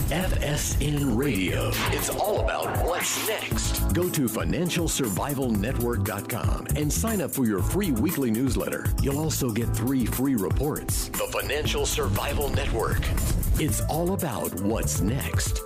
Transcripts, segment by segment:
FSN Radio. It's all about what's next. Go to financialsurvivalnetwork.com and sign up for your free weekly newsletter. You'll also get 3 free reports. The Financial Survival Network. It's all about what's next.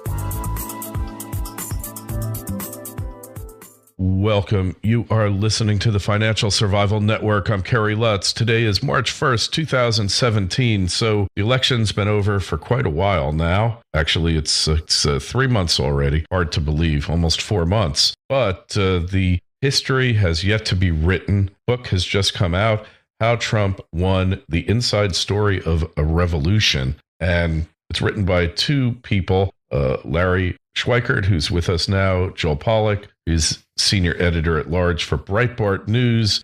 Welcome. You are listening to the Financial Survival Network. I'm Kerry Lutz. Today is March 1st, 2017. So the election's been over for quite a while now. Actually, it's 3 months already. Hard to believe, almost 4 months. But the history has yet to be written. Book has just come out, How Trump Won: The Inside Story of a Revolution. And it's written by 2 people, Larry Schweikart, who's with us now, Joel Pollack, who's senior editor at large for Breitbart News.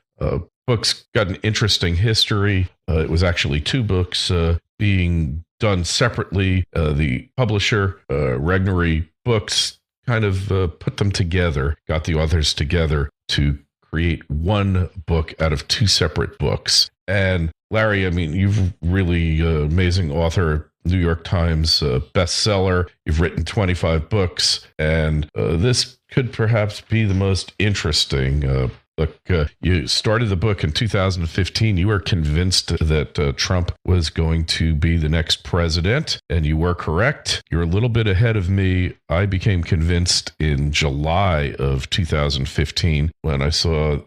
Book's got an interesting history. It was actually 2 books being done separately. The publisher, Regnery Books, kind of put them together, got the authors together to create one book out of 2 separate books. And Larry, I mean, you've really amazing author, New York Times bestseller. You've written 25 books, and this could perhaps be the most interesting book. You started the book in 2015. You were convinced that Trump was going to be the next president, and you were correct. You're a little bit ahead of me. I became convinced in July of 2015 when I saw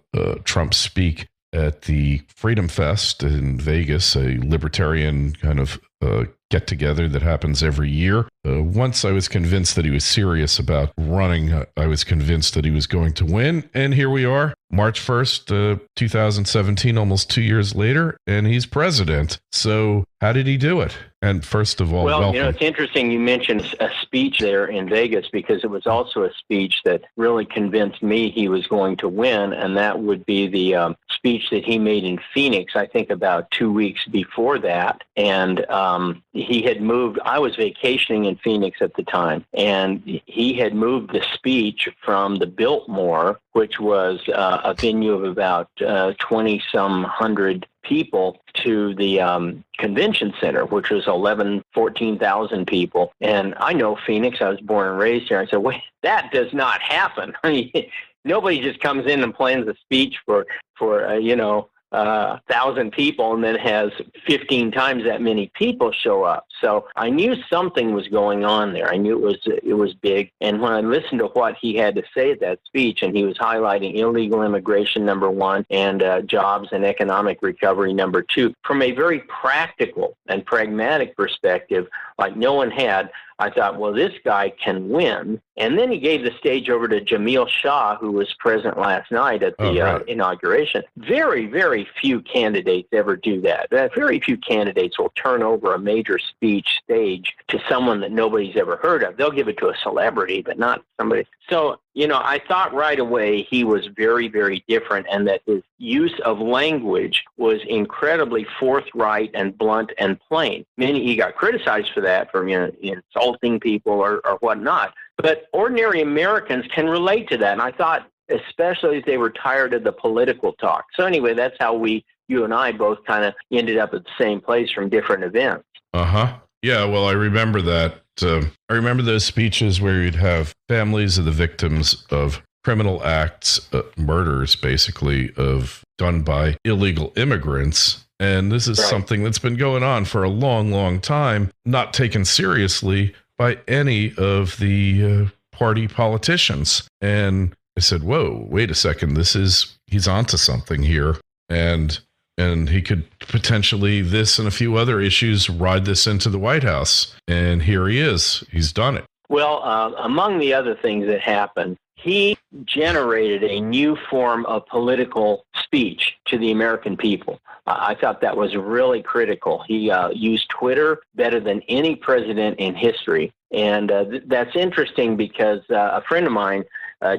Trump speak at the Freedom Fest in Vegas, a libertarian kind of get-together that happens every year. Once I was convinced that he was serious about running, I was convinced that he was going to win. And here we are, March 1st, 2017, almost 2 years later, and he's president. So how did he do it? And first of all, welcome. You know, it's interesting you mentioned a speech there in Vegas, because it was also a speech that really convinced me he was going to win, and that would be the speech that he made in Phoenix, I think about 2 weeks before that. And he had moved, I was vacationing in Phoenix at the time, and he had moved the speech from the Biltmore, which was a venue of about 20-some hundred people, to the convention center, which was 14,000 people. And I know Phoenix. I was born and raised here. I said, wait, that does not happen. I mean, nobody just comes in and plans a speech for 1,000 people and then has 15 times that many people show up. So I knew something was going on there. I knew it was big. And when I listened to what he had to say at that speech, and he was highlighting illegal immigration, number 1, and jobs and economic recovery, number 2, from a very practical and pragmatic perspective, like no one had, I thought, well, this guy can win. And then he gave the stage over to Jamil Shah, who was present last night at the inauguration. Very, very few candidates ever do that. Very few candidates will turn over a major speech stage to someone that nobody's ever heard of. They'll give it to a celebrity, but not somebody. So, you know, I thought right away he was very, very different, and that his use of language was incredibly forthright and blunt and plain. He got criticized for that, for insulting people or whatnot. But ordinary Americans can relate to that, and I thought, especially if they were tired of the political talk. So anyway, that's how you and I both kind of ended up at the same place from different events. Uh-huh. Yeah, well, I remember that. I remember those speeches where you'd have families of the victims of criminal acts, murders, basically, done by illegal immigrants. And this is something that's been going on for a long, long time, not taken seriously by any of the party politicians. And I said, whoa, wait a second, he's onto something here. And he could potentially, this and a few other issues, ride this into the White House. And here he is. He's done it. Well, among the other things that happened, he generated a new form of political speech to the American people. I thought that was really critical. He used Twitter better than any president in history. And that's interesting because a friend of mine,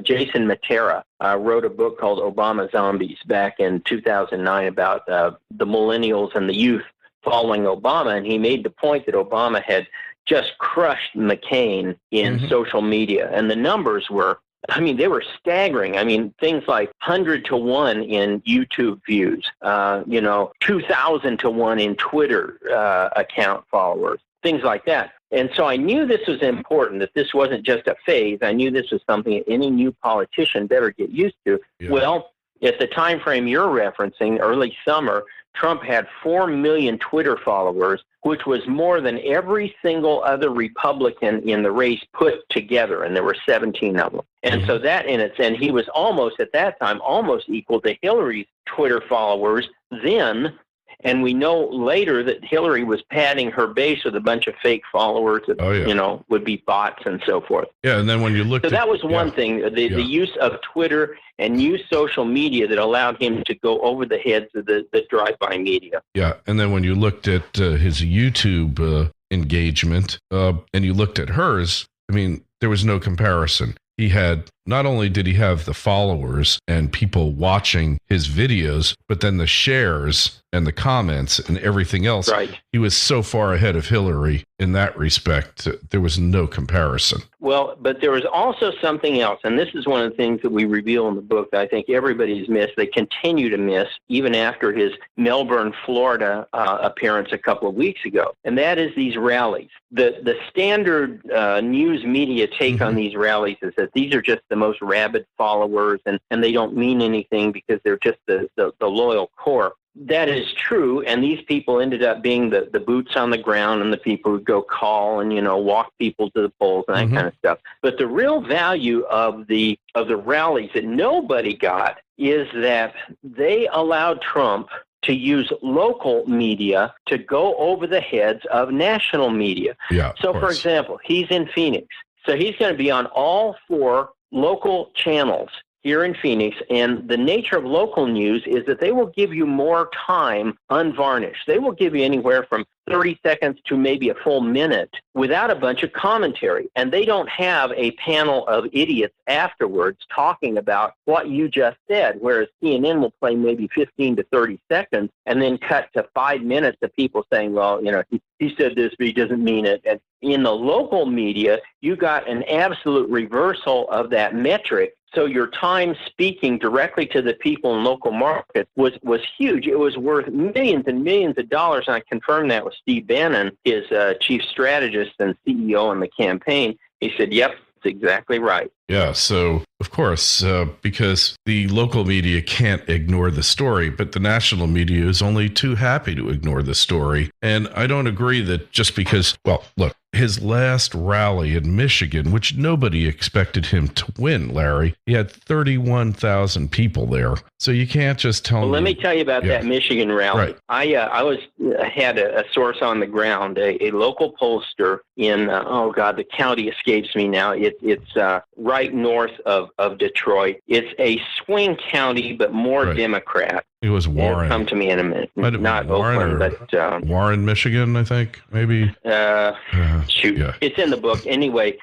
Jason Matera, wrote a book called Obama Zombies back in 2009 about the millennials and the youth following Obama. And he made the point that Obama had just crushed McCain in social media. And the numbers were, they were staggering. Things like 100 to 1 in YouTube views, 2,000 to 1 in Twitter account followers, things like that. And so I knew this was important, that this wasn't just a phase. I knew this was something any new politician better get used to. Yeah. Well, at the time frame you're referencing, early summer, Trump had 4 million Twitter followers, which was more than every single other Republican in the race put together, and there were 17 of them. And so that and he was almost, at that time, almost equal to Hillary's Twitter followers then. And we know later that Hillary was padding her base with a bunch of fake followers that, would be bots and so forth. Yeah, and then when you look So that was one thing, the use of Twitter and new social media that allowed him to go over the heads of the drive-by media. Yeah, and then when you looked at his YouTube engagement and you looked at hers, I mean, there was no comparison. He had, not only did he have the followers and people watching his videos, but then the shares and the comments and everything else. Right. He was so far ahead of Hillary in that respect. There was no comparison. Well, but there was also something else, and this is one of the things that we reveal in the book that I think everybody's missed. They continue to miss, even after his Melbourne, Florida appearance a couple of weeks ago, and that is these rallies. The standard news media take on these rallies is that these are just the most rabid followers, and they don't mean anything because they're just the loyal core. That is true, and these people ended up being the boots on the ground and the people who go call and, walk people to the polls and that kind of stuff. But the real value of the rallies that nobody got is that they allowed Trump to use local media to go over the heads of national media. Yeah, so, for example, he's in Phoenix. So he's going to be on all 4 local channels here in Phoenix, and the nature of local news is that they will give you more time unvarnished. They will give you anywhere from 30 seconds to maybe a full minute without a bunch of commentary, and they don't have a panel of idiots afterwards talking about what you just said, whereas CNN will play maybe 15 to 30 seconds and then cut to 5 minutes of people saying, well, he said this, but he doesn't mean it. And in the local media, you got an absolute reversal of that metric. So your time speaking directly to the people in local markets was huge. It was worth millions and millions of dollars, and I confirmed that with Steve Bannon, his chief strategist and CEO in the campaign. He said, yep, that's exactly right. Yeah, so, of course, because the local media can't ignore the story, but the national media is only too happy to ignore the story. And I don't agree that just because, well, look, his last rally in Michigan, which nobody expected him to win, Larry, he had 31,000 people there. So you can't just tell me. Let me tell you about that Michigan rally. Right. I had a source on the ground, a local pollster in, the county escapes me now. It's right north of Detroit. It's a swing county, but more Democrat. It was Warren. It'll come to me in a minute. Not Oakland, but Warren, Michigan, I think, maybe. Shoot, it's in the book. Anyway,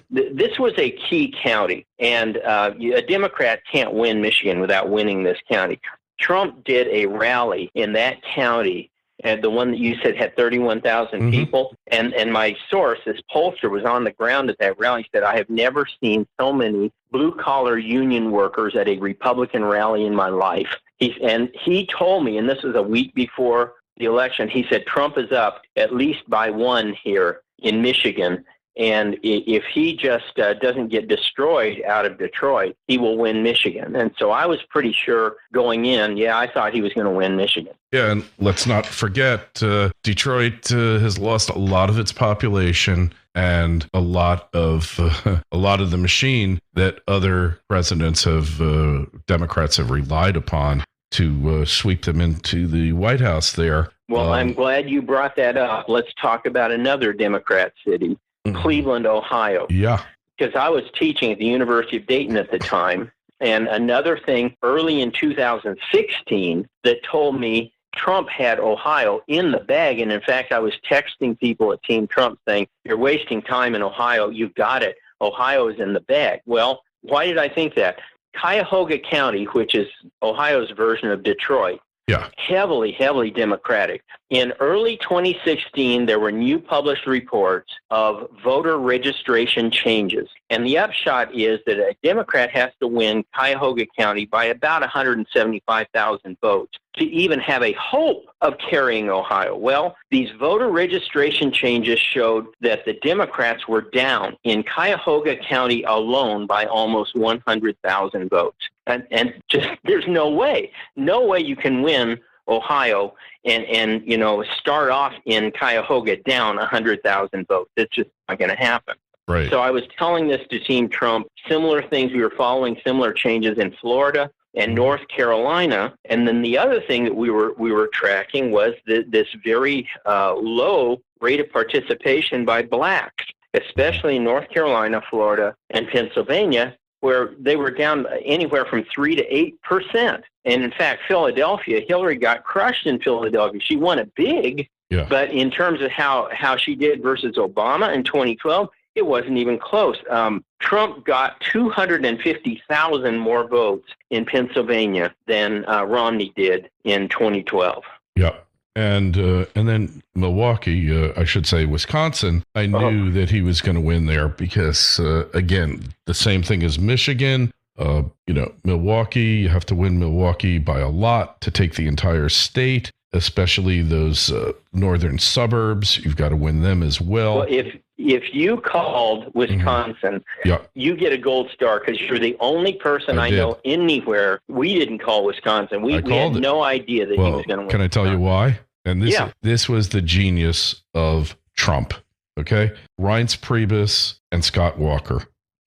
this was a key county, and a Democrat can't win Michigan without winning this county. Trump did a rally in that county, and the one that you said had 31,000 people, and my source, this pollster, was on the ground at that rally. He said, I have never seen so many blue-collar union workers at a Republican rally in my life. He told me, and this was a week before the election, he said, Trump is up at least by 1 here in Michigan, and if he just doesn't get destroyed out of Detroit, he will win Michigan. And so I was pretty sure going in, I thought he was going to win Michigan. Yeah, and let's not forget, Detroit has lost a lot of its population and a lot of the machine that other presidents Democrats have relied upon to sweep them into the White House there. Well, I'm glad you brought that up. Let's talk about another Democrat city, Cleveland, Ohio. Yeah. Because I was teaching at the University of Dayton at the time, and another thing early in 2016 that told me Trump had Ohio in the bag, and in fact, I was texting people at Team Trump saying, you're wasting time in Ohio, you've got it, Ohio is in the bag. Well, why did I think that? Cuyahoga County, which is Ohio's version of Detroit, heavily, heavily Democratic. In early 2016, there were new published reports of voter registration changes. And the upshot is that a Democrat has to win Cuyahoga County by about 175,000 votes to even have a hope of carrying Ohio? Well, these voter registration changes showed that the Democrats were down in Cuyahoga County alone by almost 100,000 votes. And just there's no way you can win Ohio and start off in Cuyahoga down 100,000 votes. It's just not going to happen. Right. So I was telling this to Team Trump, similar things. We were following similar changes in Florida and North Carolina. And then the other thing that we were tracking was this very low rate of participation by blacks, especially in North Carolina, Florida, and Pennsylvania, where they were down anywhere from 3 to 8%. And in fact, Philadelphia, Hillary got crushed in Philadelphia. She won it big, but in terms of how she did versus Obama in 2012, it wasn't even close. Trump got 250,000 more votes in Pennsylvania than Romney did in 2012. Yeah. And then Milwaukee, I should say Wisconsin, I knew that he was going to win there because, again, the same thing as Michigan. Milwaukee, you have to win Milwaukee by a lot to take the entire state, especially those northern suburbs. You've got to win them as well. Well, if you called Wisconsin, you get a gold star because you're the only person I know anywhere. We didn't call Wisconsin. We had no idea that he was going to win. Can I tell you why? And this was the genius of Trump. Okay, Reince Priebus and Scott Walker.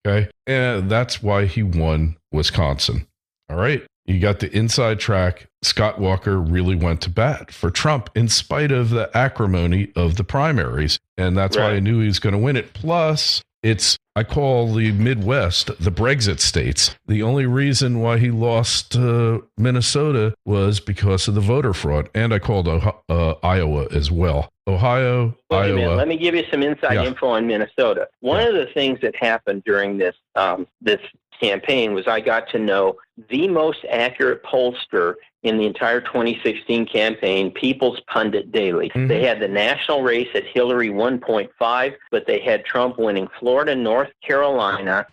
Okay, and that's why he won Wisconsin. All right. You got the inside track. Scott Walker really went to bat for Trump in spite of the acrimony of the primaries. And that's why I knew he was going to win it. Plus, I call the Midwest the Brexit states. The only reason why he lost Minnesota was because of the voter fraud. And I called Iowa as well. Iowa. Let me give you some inside info on Minnesota. One of the things that happened during this campaign was I got to know the most accurate pollster in the entire 2016 campaign, People's Pundit Daily. They had the national race at Hillary 1.5, but they had Trump winning Florida, North Carolina,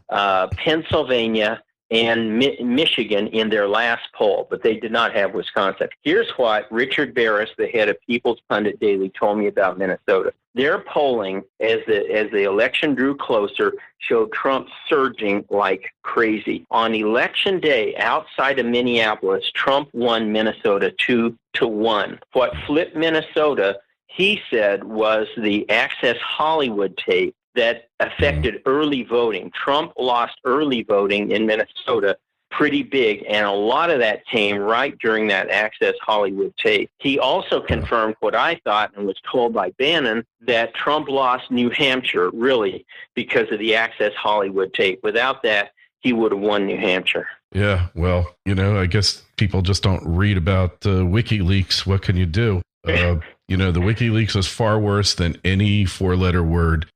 Pennsylvania, and Michigan in their last poll, but they did not have Wisconsin. Here's what Richard Barris, the head of People's Pundit Daily, told me about Minnesota. Their polling, as the election drew closer, showed Trump surging like crazy. On election day, outside of Minneapolis, Trump won Minnesota 2-1. What flipped Minnesota, he said, was the Access Hollywood tape that affected early voting. Trump lost early voting in Minnesota pretty big, and a lot of that came right during that Access Hollywood tape. He also confirmed what I thought and was told by Bannon, that Trump lost New Hampshire, really, because of the Access Hollywood tape. Without that, he would have won New Hampshire. Yeah, well, I guess people just don't read about WikiLeaks. What can you do? The WikiLeaks was far worse than any 4-letter word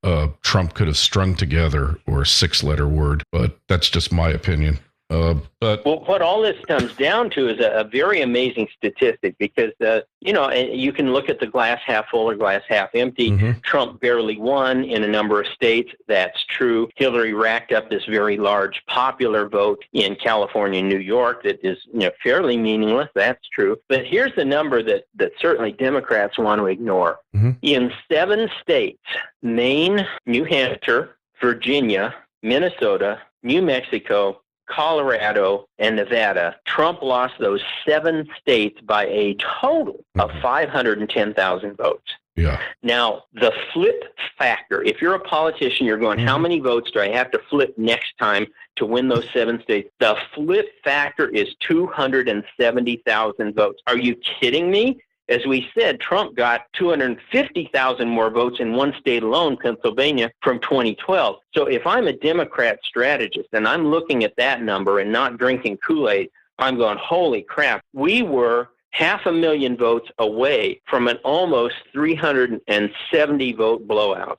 Trump could have strung together, or a 6-letter word, but that's just my opinion. But what all this comes down to is a very amazing statistic because, you can look at the glass half full or glass half empty. Trump barely won in a number of states. That's true. Hillary racked up this very large popular vote in California and New York that is fairly meaningless. That's true. But here's the number that certainly Democrats want to ignore. In 7 states, Maine, New Hampshire, Virginia, Minnesota, New Mexico, Colorado, and Nevada, Trump lost those 7 states by a total of 510,000 votes. Yeah. Now, the flip factor, if you're a politician, you're going, how many votes do I have to flip next time to win those 7 states? The flip factor is 270,000 votes. Are you kidding me? As we said, Trump got 250,000 more votes in one state alone, Pennsylvania, from 2012. So if I'm a Democrat strategist and I'm looking at that number and not drinking Kool-Aid, I'm going, holy crap, we were 500,000 votes away from an almost 370 vote blowout.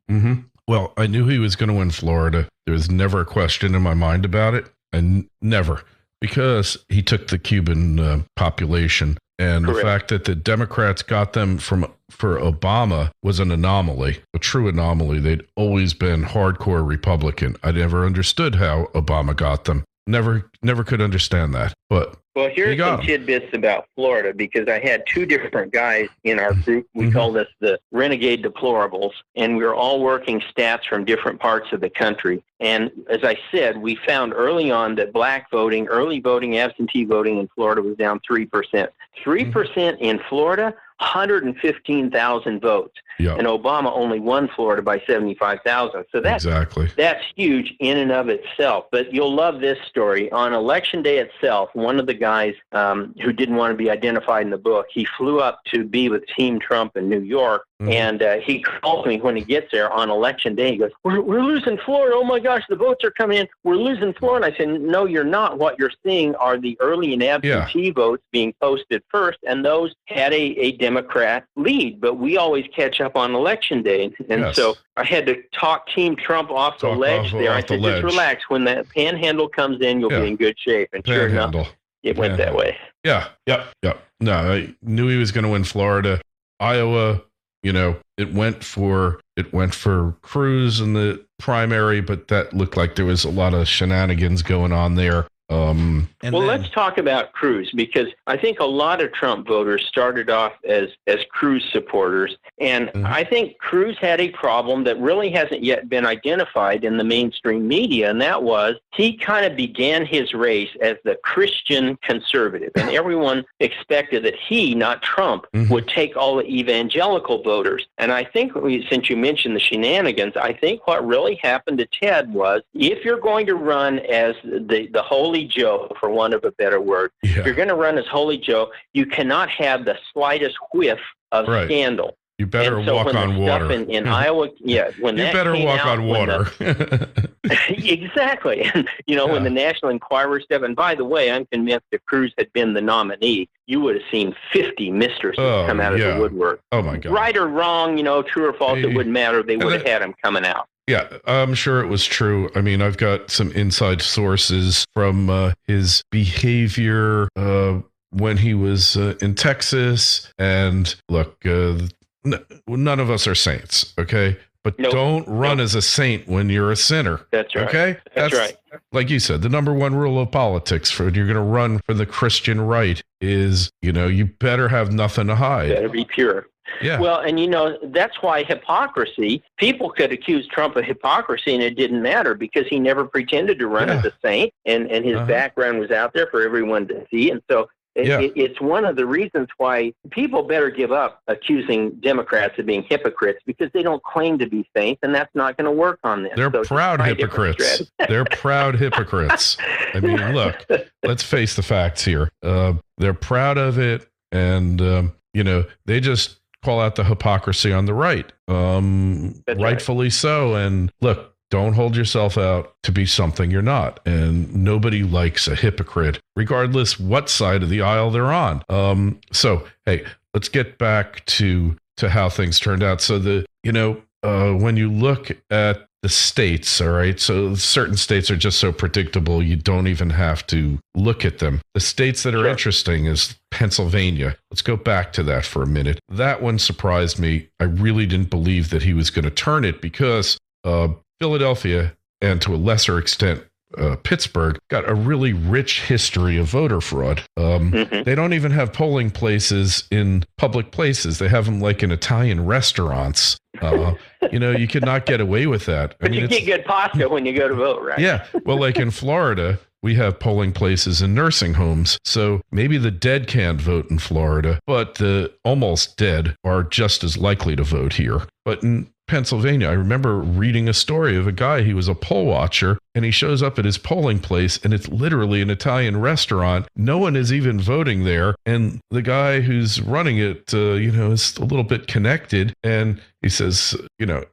Well, I knew he was going to win Florida. There was never a question in my mind about it, and never, because he took the Cuban population. And the fact that the Democrats got them for Obama was an anomaly, a true anomaly. They'd always been hardcore Republican. I never understood how Obama got them. Never could understand that. But well, here's some tidbits about Florida, because I had two different guys in our group. We called us the Renegade Deplorables, and we were all working stats from different parts of the country. And as I said, we found early on that black voting, early voting, absentee voting in Florida was down 3%. 3% in Florida, 115,000 votes. Yep. And Obama only won Florida by 75,000. So that's huge in and of itself. But you'll love this story. On Election Day itself, one of the guys who didn't want to be identified in the book, he flew up to be with Team Trump in New York. And he calls me when he gets there on Election Day. He goes, we're losing Florida. Oh, my gosh, the votes are coming in. We're losing Florida. And I said, no, you're not. What you're seeing are the early and absentee votes being posted first, and those had a Democrat lead. But we always catch up on Election Day. And so I had to talk Team Trump off the ledge there. I said, just relax. When that panhandle comes in, you'll be in good shape. And sure enough, it went that way. Yeah. No, I knew he was going to win Florida. Iowa, it went for Cruz in the primary, but that looked like there was a lot of shenanigans going on there. Let's talk about Cruz, because I think a lot of Trump voters started off as Cruz supporters. And I think Cruz had a problem that really hasn't yet been identified in the mainstream media. And that was he kind of began his race as the Christian conservative. And everyone expected that he, not Trump, would take all the evangelical voters. And I think, since you mentioned the shenanigans, I think what really happened to Ted was, if you're going to run as the Holy Joe, for want of a better word, if you're going to run as Holy Joe, you cannot have the slightest whiff of scandal. You better walk on water. In Iowa, when you better walk on water. Exactly. And, when the National Enquirer stuff, and by the way, I'm convinced if Cruz had been the nominee, you would have seen 50 mistresses come out of the woodwork. Oh, my God. Right or wrong, true or false, it wouldn't matter. They would have had him coming out. Yeah, I'm sure it was true. I mean, I've got some inside sources from his behavior when he was in Texas. And look, none of us are saints, okay? But don't run as a saint when you're a sinner. That's right. Okay? That's right. Like you said, the number one rule of politics for when you're going to run for the Christian right is, you better have nothing to hide. Better be pure. Yeah. Well, and that's why hypocrisy, people could accuse Trump of hypocrisy and it didn't matter, because he never pretended to run as a saint, and his background was out there for everyone to see. And so it's one of the reasons why people better give up accusing Democrats of being hypocrites, because they don't claim to be saints, and that's not going to work on this. They're proud hypocrites. They're proud hypocrites. I mean, look, let's face the facts here. They're proud of it, and, they just call out the hypocrisy on the right. Rightfully so. And look, don't hold yourself out to be something you're not. And nobody likes a hypocrite, regardless what side of the aisle they're on. So, hey, let's get back to how things turned out. So when you look at the states, all right, so certain states are just so predictable, you don't even have to look at them. The states that are interesting is Pennsylvania. Let's go back to that for a minute. That one surprised me. I really didn't believe that he was going to turn it, because Philadelphia, and to a lesser extent, Pittsburgh, got a really rich history of voter fraud. They don't even have polling places in public places. They have them like in Italian restaurants. You could not get away with that. But you get good pasta when you go to vote, right? Yeah. Well, like in Florida, we have polling places in nursing homes. So maybe the dead can't vote in Florida, but the almost dead are just as likely to vote here. But in Pennsylvania, I remember reading a story of a guy, he was a poll watcher, and he shows up at his polling place, and it's literally an Italian restaurant. No one is even voting there. And the guy who's running it, is a little bit connected. And he says,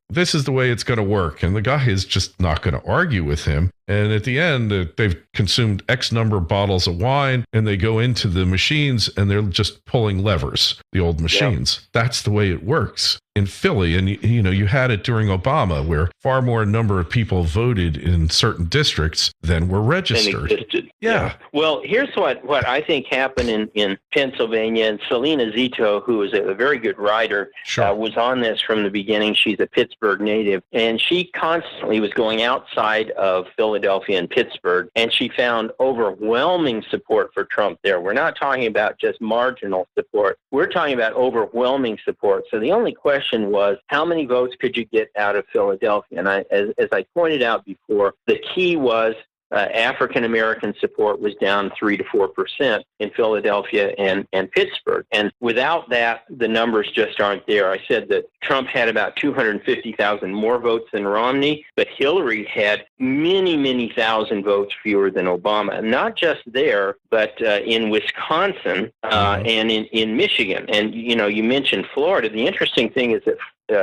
this is the way it's going to work. And the guy is just not going to argue with him. And at the end, they've consumed X number of bottles of wine, and they go into the machines, and they're just pulling levers, the old machines. Yeah. That's the way it works in Philly. And, you had it during Obama, where far more number of people voted in certain districts than were registered. Yeah. Well, here's what I think happened in Pennsylvania. And Selena Zito, who is a very good writer, was on this from from the beginning. She's a Pittsburgh native, and she constantly was going outside of Philadelphia and Pittsburgh, and she found overwhelming support for Trump there. We're not talking about just marginal support. We're talking about overwhelming support. So the only question was, how many votes could you get out of Philadelphia? And as I pointed out before, the key was African-American support was down 3 to 4% in Philadelphia and Pittsburgh. And without that, the numbers just aren't there. I said that Trump had about 250,000 more votes than Romney, but Hillary had many, many thousand votes fewer than Obama. Not just there, but in Wisconsin and in Michigan. And, you mentioned Florida. The interesting thing is that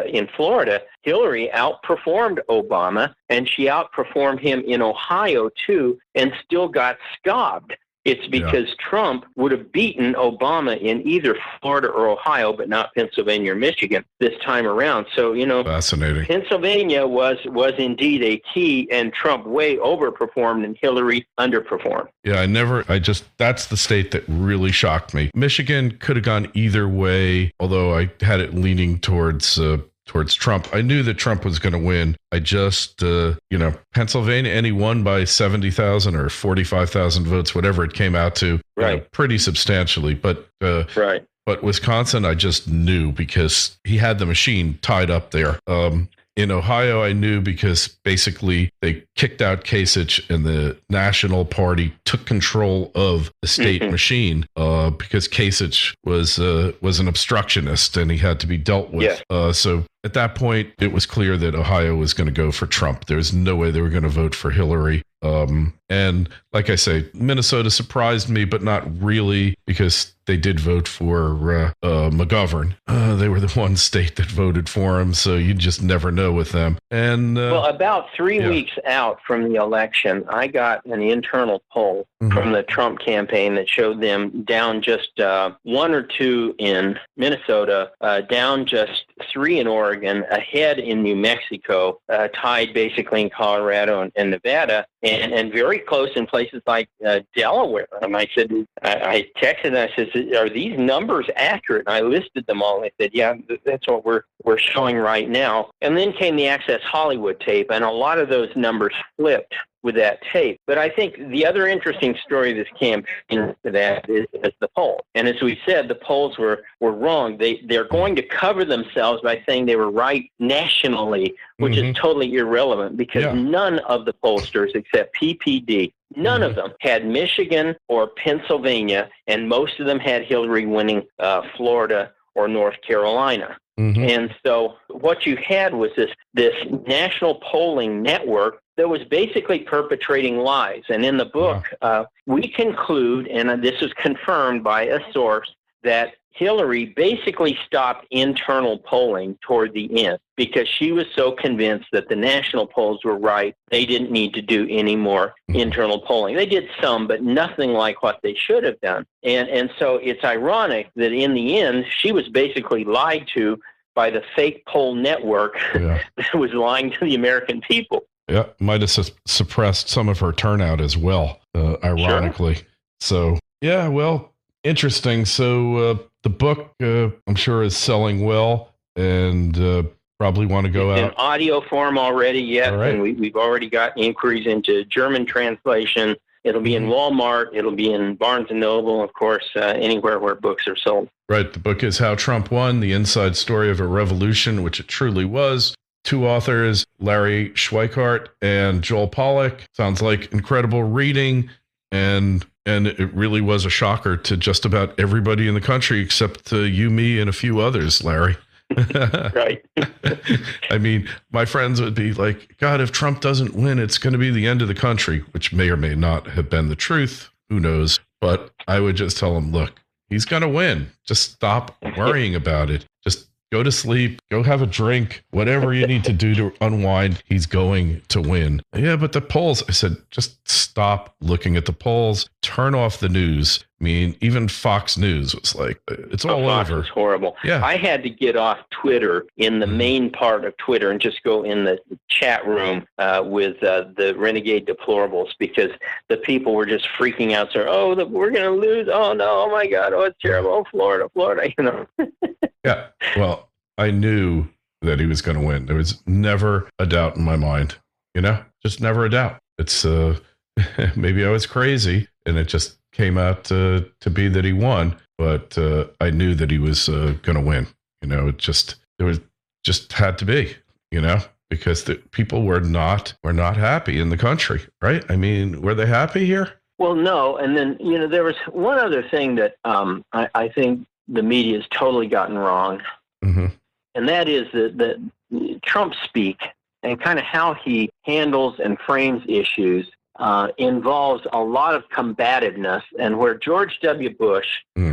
in Florida, Hillary outperformed Obama, and she outperformed him in Ohio, too, and still got scobbed. It's because Trump would have beaten Obama in either Florida or Ohio, but not Pennsylvania or Michigan this time around. So, fascinating. Pennsylvania was indeed a key, and Trump way overperformed and Hillary underperformed. Yeah, that's the state that really shocked me. Michigan could have gone either way, although I had it leaning towards Trump. I knew that Trump was going to win. I just, Pennsylvania, and he won by 70,000 or 45,000 votes, whatever it came out to, pretty substantially. But But Wisconsin, I just knew because he had the machine tied up there. In Ohio, I knew because basically they kicked out Kasich and the National Party took control of the state machine because Kasich was an obstructionist and he had to be dealt with. So at that point, it was clear that Ohio was going to go for Trump. There's no way they were going to vote for Hillary. And like I say, Minnesota surprised me, but not really because they did vote for McGovern. They were the one state that voted for him, so you just never know with them. And about 3 weeks out from the election, I got an internal poll from the Trump campaign that showed them down just 1 or 2 in Minnesota, down just 3 in Oregon, ahead in New Mexico, tied basically in Colorado and Nevada, and very close in places like Delaware. And I said, I texted and I said, are these numbers accurate? And I listed them all. I said, yeah, that's what we're showing right now. And then came the Access Hollywood tape, and a lot of those numbers flipped with that tape. But I think the other interesting story of this campaign to that is the poll. And as we said, the polls were wrong. They're going to cover themselves by saying they were right nationally, which is totally irrelevant because none of the pollsters except PPD, none of them had Michigan or Pennsylvania, and most of them had Hillary winning Florida or North Carolina. And so what you had was this national polling network that was basically perpetrating lies. And in the book, we conclude, and this was confirmed by a source, that Hillary basically stopped internal polling toward the end because she was so convinced that the national polls were right. They didn't need to do any more internal polling. They did some, but nothing like what they should have done. And so it's ironic that in the end, she was basically lied to by the fake poll network that was lying to the American people. Yeah, might have suppressed some of her turnout as well, ironically. So, yeah, well, interesting. So the book, I'm sure, is selling well and probably want to go out. In audio form already, yes. Right. And we've already got inquiries into German translation. It'll be in Walmart. It'll be in Barnes & Noble, of course, anywhere where books are sold. Right. The book is How Trump Won, The Inside Story of a Revolution, which it truly was. 2 authors, Larry Schweikart and Joel Pollack. Sounds like incredible reading, and it really was a shocker to just about everybody in the country except you, me, and a few others, Larry. Right. I mean, my friends would be like, God, if Trump doesn't win, it's going to be the end of the country, which may or may not have been the truth. Who knows? But I would just tell them, look, he's going to win. Just stop worrying about it. Just go to sleep, go have a drink, whatever you need to do to unwind. He's going to win. Yeah, but the polls, I said, just stop looking at the polls, turn off the news. I mean, even Fox News was like, it's all Fox over. Was horrible. Yeah. I had to get off Twitter in the main part of Twitter and just go in the chat room with the Renegade Deplorables because the people were just freaking out. So, we're going to lose. Oh, no. Oh, my God. Oh, it's terrible. Oh, Florida. Yeah. Well, I knew that he was going to win. There was never a doubt in my mind, just never a doubt. It's maybe I was crazy and it just came out to be that he won, but I knew that he was going to win. It just had to be, because the people were not happy in the country, right? I mean, were they happy here? Well, no. And then, there was one other thing that I think the media has totally gotten wrong. Mm-hmm. And that is that Trump speak and kind of how he handles and frames issues involves a lot of combativeness. And where George W. Bush,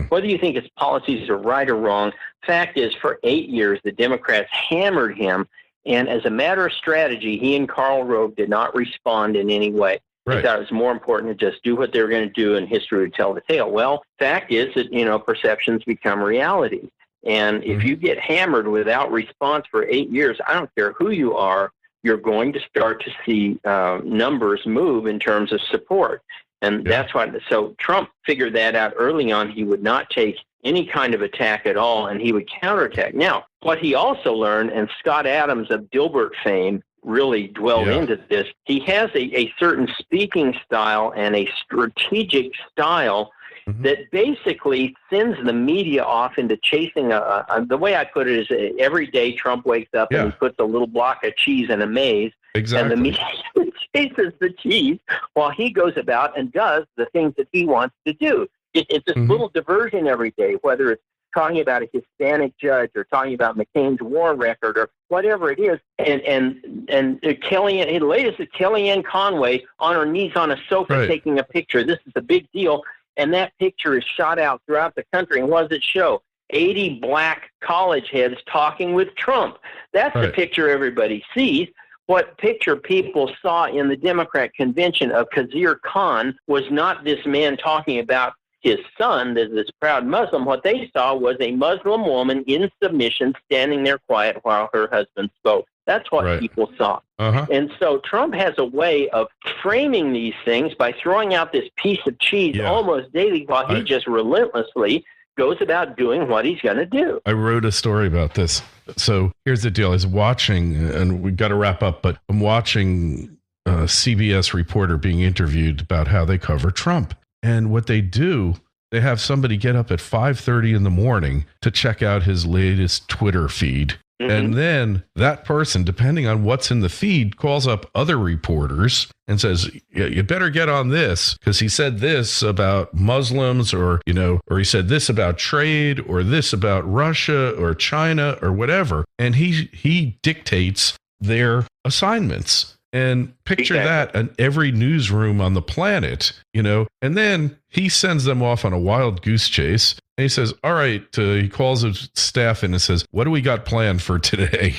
whether you think his policies are right or wrong, fact is for 8 years, the Democrats hammered him. And as a matter of strategy, he and Karl Rove did not respond in any way. Right. They thought it was more important to just do what they were going to do, and history would tell the tale. Well, fact is that, perceptions become reality. And if you get hammered without response for 8 years, I don't care who you are, you're going to start to see numbers move in terms of support. And that's why. So Trump figured that out early on. He would not take any kind of attack at all, and he would counterattack. Now, what he also learned, and Scott Adams of Dilbert fame really dwelled into this, he has a certain speaking style and a strategic style that basically sends the media off into chasing the way I put it is every day Trump wakes up and he puts a little block of cheese in a maze. Exactly. And the media chases the cheese while he goes about and does the things that he wants to do. It's a little diversion every day, whether it's talking about a Hispanic judge or talking about McCain's war record or whatever it is. And Kellyanne, the latest is Kellyanne Conway on her knees on a sofa taking a picture. This is a big deal. And that picture is shot out throughout the country. And what does it show? 80 black college heads talking with Trump. That's the picture everybody sees. What picture people saw in the Democrat convention of Kasich Khan was not this man talking about his son, this proud Muslim. What they saw was a Muslim woman in submission standing there quiet while her husband spoke. That's what people saw. And so Trump has a way of framing these things by throwing out this piece of cheese almost daily while he just relentlessly goes about doing what he's going to do. I wrote a story about this. So here's the deal. I was watching, and we've got to wrap up, but I'm watching a CBS reporter being interviewed about how they cover Trump. And what they do, they have somebody get up at 5:30 in the morning to check out his latest Twitter feed. And then that person, depending on what's in the feed, calls up other reporters and says, you better get on this because he said this about Muslims or he said this about trade or this about Russia or China or whatever. And he dictates their assignments. And picture that in every newsroom on the planet, and then he sends them off on a wild goose chase. And he says, all right, he calls his staff in and says, what do we got planned for today?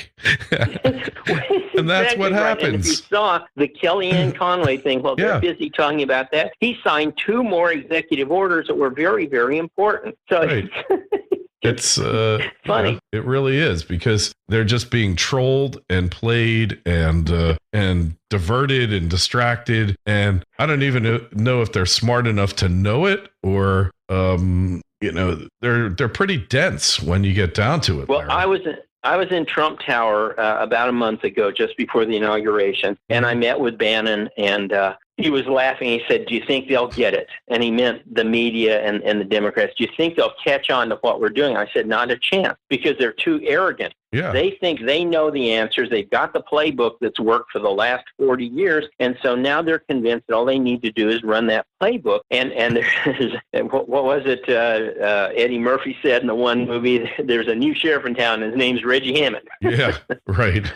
And that's what happens. And if you saw the Kellyanne Conway thing, they're busy talking about that. He signed 2 more executive orders that were very, very important. So it's funny. It really is, because they're just being trolled and played and diverted and distracted. And I don't even know if they're smart enough to know it or, they're pretty dense when you get down to it. Well, Larry. I was in Trump Tower about a month ago, just before the inauguration, and I met with Bannon, and he was laughing. He said, do you think they'll get it? And he meant the media and the Democrats. Do you think they'll catch on to what we're doing? I said, not a chance, because they're too arrogant. Yeah. They think they know the answers. They've got the playbook that's worked for the last 40 years. And so now they're convinced that all they need to do is run that playbook. And there's, what was it Eddie Murphy said in the one movie, there's a new sheriff in town, and his name's Reggie Hammond. Yeah, right.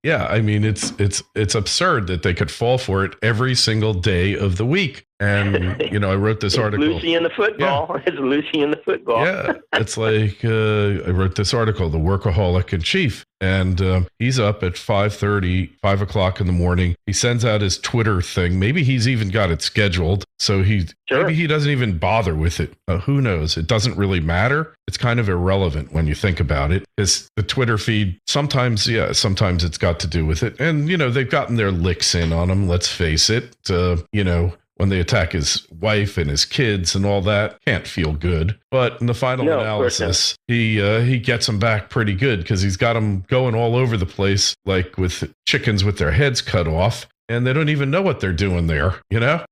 Yeah, I mean, it's absurd that they could fall for it every single day of the week. And, I wrote this article. Lucy in the football. Yeah. It's Lucy in the football. Yeah, it's like I wrote this article, The Workaholic in Chief. And he's up at 5:30, 5 o'clock in the morning. He sends out his Twitter thing. Maybe he's even got it scheduled. So maybe he doesn't even bother with it. Who knows? It doesn't really matter. It's kind of irrelevant when you think about it. It's the Twitter feed. Sometimes it's got to do with it. And, they've gotten their licks in on him. Let's face it. when they attack his wife and his kids and all that, can't feel good. But in the final analysis, he gets them back pretty good because he's got them going all over the place, like with chickens with their heads cut off, and they don't even know what they're doing there, you know?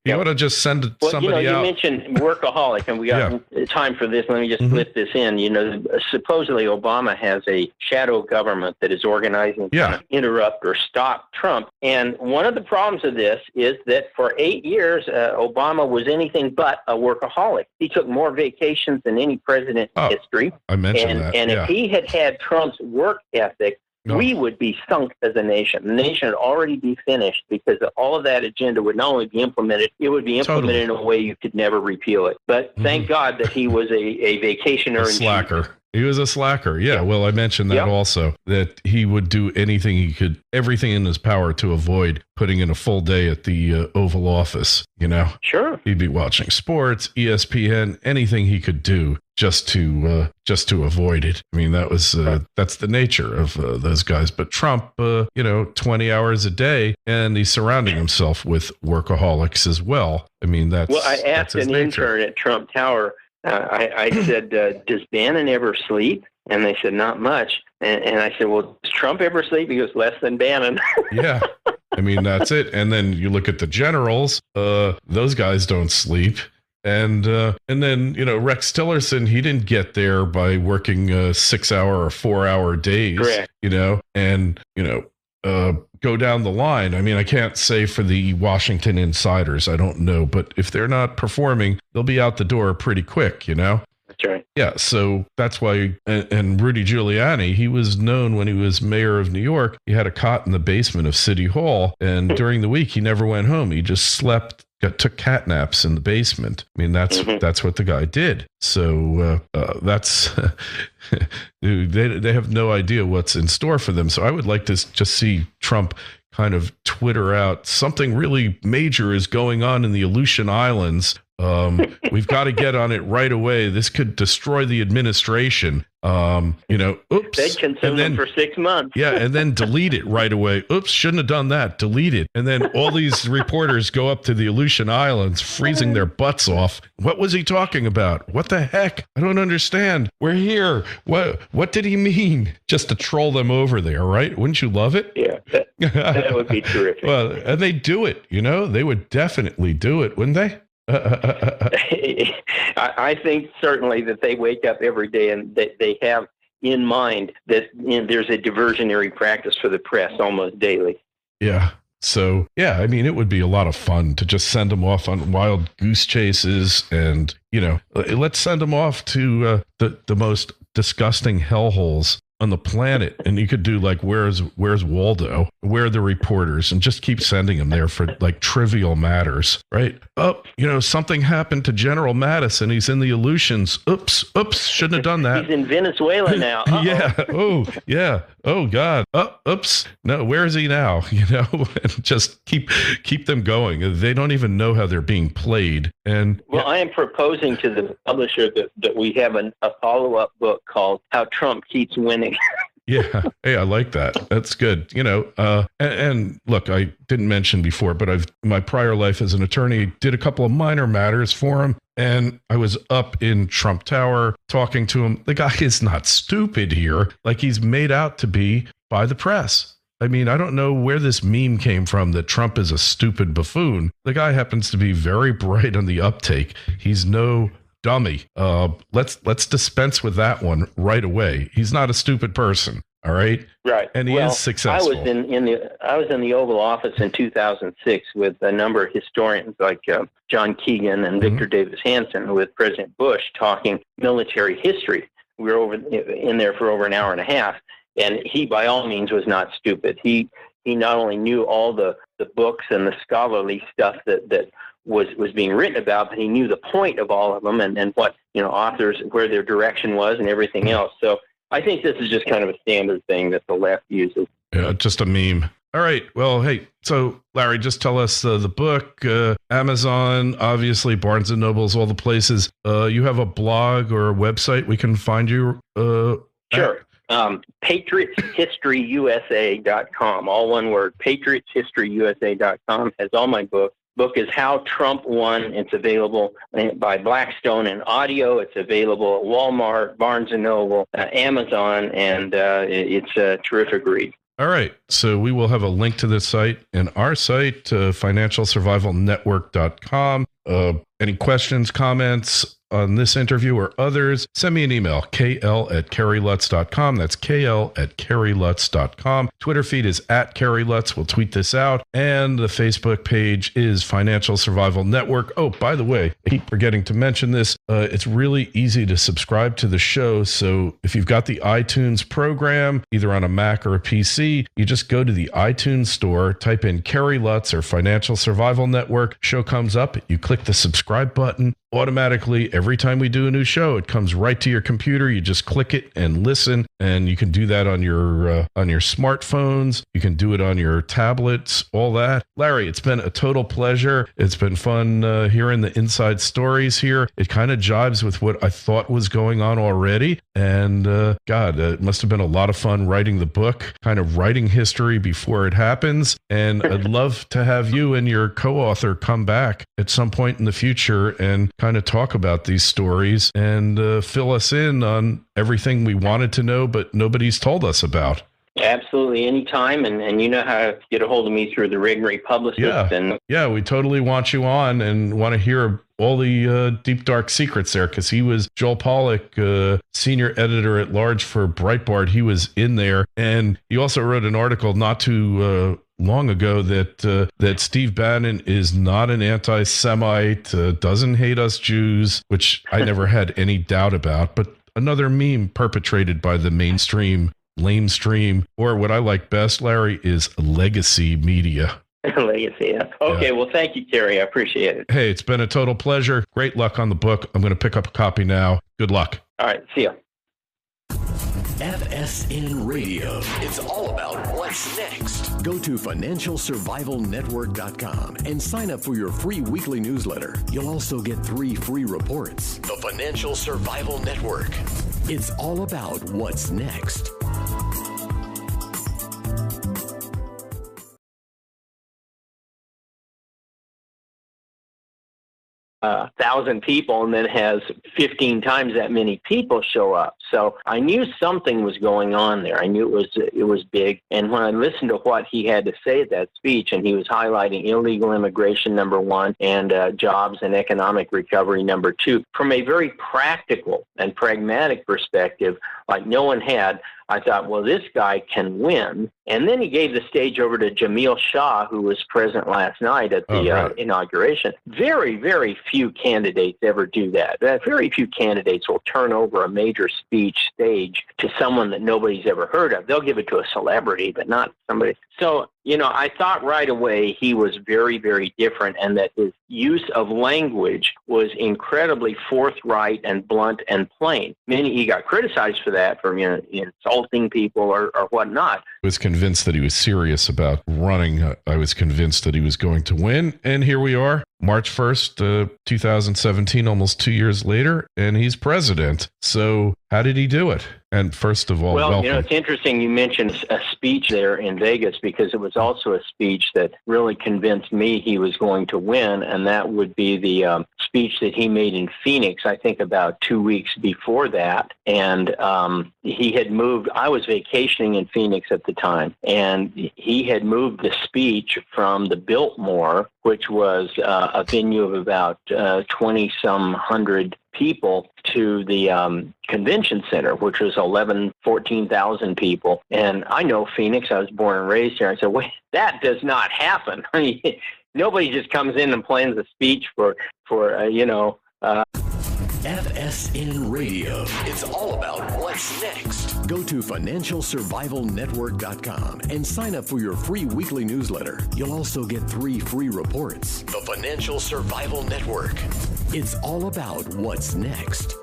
You ought to just send somebody out. You mentioned workaholic, and we got time for this. Let me just slip this in. You know, supposedly Obama has a shadow government that is organizing to interrupt or stop Trump. And one of the problems of this is that for 8 years, Obama was anything but a workaholic. He took more vacations than any president in history. I mentioned that. And if he had Trump's work ethic, we would be sunk as a nation. The nation would already be finished because all of that agenda would not only be implemented, it would be implemented in a way you could never repeal it. But thank God that he was a vacationer. A slacker. He was a slacker. Yeah. Well, I mentioned that also, that he would do anything he could, everything in his power to avoid putting in a full day at the Oval Office, you know? Sure. He'd be watching sports, ESPN, anything he could do just to avoid it. I mean, that's the nature of those guys. But Trump, 20 hours a day, and he's surrounding himself with workaholics as well. I mean, that's well. I asked an intern at Trump Tower. I said, "Does Bannon ever sleep?" And they said, "Not much." And I said, "Well, does Trump ever sleep?" He goes, "Less than Bannon." Yeah. I mean, that's it. And then you look at the generals; those guys don't sleep. And then, Rex Tillerson, he didn't get there by working 6-hour or 4-hour days, correct. Go down the line. I mean, I can't say for the Washington insiders, I don't know, but if they're not performing, they'll be out the door pretty quick, That's right. Yeah, so that's why, and Rudy Giuliani, he was known when he was mayor of New York, he had a cot in the basement of City Hall, and during the week, he never went home. He just took cat naps in the basement. I mean, that's what the guy did. So that's they have no idea what's in store for them. So I would like to just see Trump kind of Twitter out something really major is going on in the Aleutian Islands. We've got to get on it right away. This could destroy the administration. Oops. They'd consume them for 6 months. Yeah, and then delete it right away. Oops, shouldn't have done that. Delete it. And then all these reporters go up to the Aleutian Islands, freezing their butts off. What was he talking about? What the heck? I don't understand. We're here. What did he mean? Just to troll them over there, right? Wouldn't you love it? Yeah, that would be terrific. Well, and they do it, They would definitely do it, wouldn't they? I think certainly that they wake up every day and they have in mind that there's a diversionary practice for the press almost daily. Yeah. So, I mean, it would be a lot of fun to just send them off on wild goose chases and, let's send them off to the most disgusting hellholes on the planet, and you could do like where's Waldo, where are the reporters, and just keep sending them there for like trivial matters, right? Something happened to General Madison. He's in the Aleutians. Oops, shouldn't have done that. He's in Venezuela now. Yeah. Oh God. Oops. No, where is he now? And just keep them going. They don't even know how they're being played. And I am proposing to the publisher that we have a follow-up book called How Trump Keeps Winning. Yeah. Hey, I like that. That's good. And look, I didn't mention before, but my prior life as an attorney did a couple of minor matters for him. And I was up in Trump Tower talking to him. The guy is not stupid here, like he's made out to be by the press. I mean, I don't know where this meme came from that Trump is a stupid buffoon. The guy happens to be very bright on the uptake. He's no dummy. Let's dispense with that one right away. He's not a stupid person. All right. Right. And he is successful. I was in the Oval Office in 2006 with a number of historians like John Keegan and Victor Davis Hanson with President Bush talking military history. We were in there for over an hour and a half, and he by all means was not stupid. He not only knew all the books and the scholarly stuff that was being written about, but he knew the point of all of them and what authors, where their direction was and everything else. So I think this is just kind of a standard thing that the left uses. Yeah, just a meme. All right. Well, hey, so Larry, just tell us the book, Amazon, obviously Barnes and Nobles, all the places. You have a blog or a website we can find you? Sure. PatriotsHistoryUSA.com, all one word. PatriotsHistoryUSA.com has all my books. book is How Trump Won. It's available by Blackstone in audio. It's available at Walmart, Barnes & Noble, Amazon, and it's a terrific read. All right. So we will have a link to this site in our site, financialsurvivalnetwork.com. Any questions, comments on this interview or others, send me an email, kl@kerrylutz.com. That's kl@kerrylutz.com. Twitter feed is @kerrylutz. We'll tweet this out. And the Facebook page is Financial Survival Network. Oh, by the way, I keep forgetting to mention this. It's really easy to subscribe to the show. So if you've got the iTunes program, either on a Mac or a PC, you just go to the iTunes store, type in Kerry Lutz or Financial Survival Network. Show comes up. You click the subscribe button. Automatically, every time we do a new show, it comes right to your computer. You just click it and listen, and you can do that on your smartphones. You can do it on your tablets, all that. Larry, it's been a total pleasure. It's been fun hearing the inside stories here. It kind of jives with what I thought was going on already, and God, it must have been a lot of fun writing the book, kind of writing history before it happens. And I'd love to have you and your co-author come back at some point in the future and kind of talk about these stories and fill us in on everything we wanted to know, but nobody's told us about. Absolutely, anytime, and you know how to get a hold of me through the Renegade Publicist. Yeah, we totally want you on and want to hear all the deep, dark secrets there, because he was Joel Pollack, senior editor at large for Breitbart. He was in there, and he also wrote an article not too long ago that Steve Bannon is not an anti-Semite, doesn't hate us Jews, which I never had any doubt about, but another meme perpetrated by the mainstream, lamestream, or what I like best, Larry, is legacy media. Legacy, yeah. Okay, well, thank you, Kerry. I appreciate it. Hey, it's been a total pleasure. Great luck on the book. I'm going to pick up a copy now. Good luck. All right, see ya. FSN Radio. It's all about what's next. Go to financialsurvivalnetwork.com and sign up for your free weekly newsletter. You'll also get 3 free reports. The Financial Survival Network. It's all about what's next. A 1,000 people and then has 15 times that many people show up. So I knew something was going on there. I knew it was big. And when I listened to what he had to say at that speech, and he was highlighting illegal immigration, number 1, and jobs and economic recovery, number 2, from a very practical and pragmatic perspective, like no one had, I thought, well, this guy can win. And then he gave the stage over to Jamil Shah, who was present last night at the inauguration. Very, very few candidates ever do that. Very few candidates will turn over a major speech stage to someone that nobody's ever heard of. They'll give it to a celebrity, but not somebody. So, I thought right away he was very, very different, and that his use of language was incredibly forthright and blunt and plain. He got criticized for that, for insulting people or whatnot. I was convinced that he was serious about running. I was convinced that he was going to win, and here we are, March 1st, 2017, almost 2 years later, and he's president. So how did he do it? And first of all, welcome. It's interesting you mentioned a speech there in Vegas, because it was also a speech that really convinced me he was going to win, and that would be the speech that he made in Phoenix, I think about 2 weeks before that. And he had moved, I was vacationing in Phoenix at the time, and he had moved the speech from the Biltmore, which was a venue of about 20-some hundred people, to the convention center, which was 14,000 people. And I know Phoenix. I was born and raised here. I said, wait, that does not happen. I mean, nobody just comes in and plans a speech for FSN Radio. It's all about what's next. Go to financialsurvivalnetwork.com and sign up for your free weekly newsletter. You'll also get 3 free reports. The Financial Survival Network. It's all about what's next.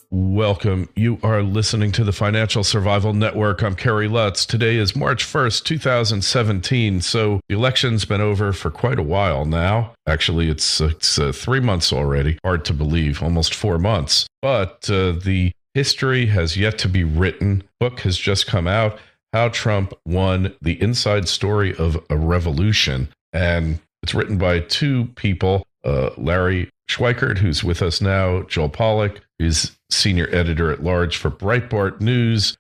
Welcome. You are listening to the Financial Survival Network. I'm Kerry Lutz. Today is March 1st, 2017. So the election's been over for quite a while now. Actually, it's 3 months already. Hard to believe, almost 4 months. But the history has yet to be written. Book has just come out. How Trump Won the Inside Story of a Revolution. And it's written by two people, Larry Schweikart, who's with us now, Joel Pollack, who's senior editor at large for Breitbart News.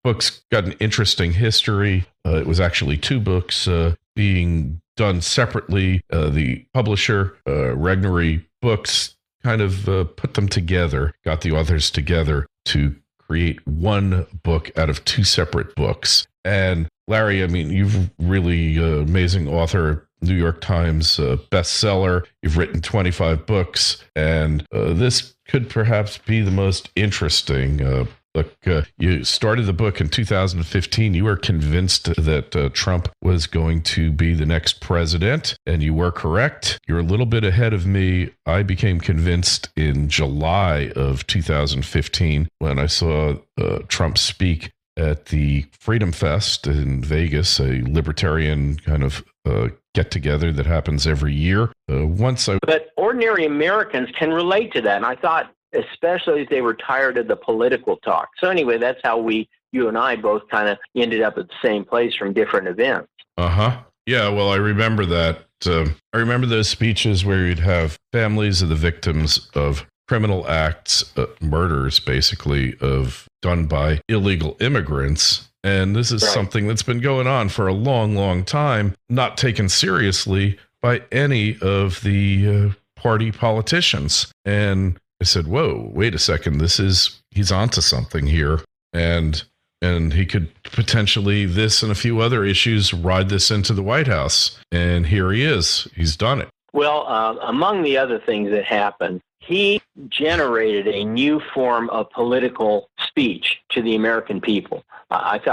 Book's got an interesting history. It was actually two books being done separately. The publisher, Regnery Books, kind of put them together, got the authors together to create one book out of two separate books. And Larry, I mean, you've really amazing author, New York Times bestseller. You've written 25 books, and this could perhaps be the most interesting book. You started the book in 2015. You were convinced that Trump was going to be the next president, and you were correct. You're a little bit ahead of me. I became convinced in July of 2015 when I saw Trump speak at the Freedom Fest in Vegas, a libertarian kind of get-together that happens every year. But ordinary Americans can relate to that, and I thought, especially if they were tired of the political talk. So anyway, that's how you and I both kind of ended up at the same place from different events. Uh-huh. Yeah, well, I remember that. I remember those speeches where you'd have families of the victims of criminal acts, murders, basically, done by illegal immigrants. And this is something that's been going on for a long, long time, not taken seriously by any of the party politicians. And I said, whoa, wait a second, he's onto something here. And he could potentially, this and a few other issues, ride this into the White House. And here he is. He's done it. Well, among the other things that happened, he generated a new form of political speech to the American people. I thought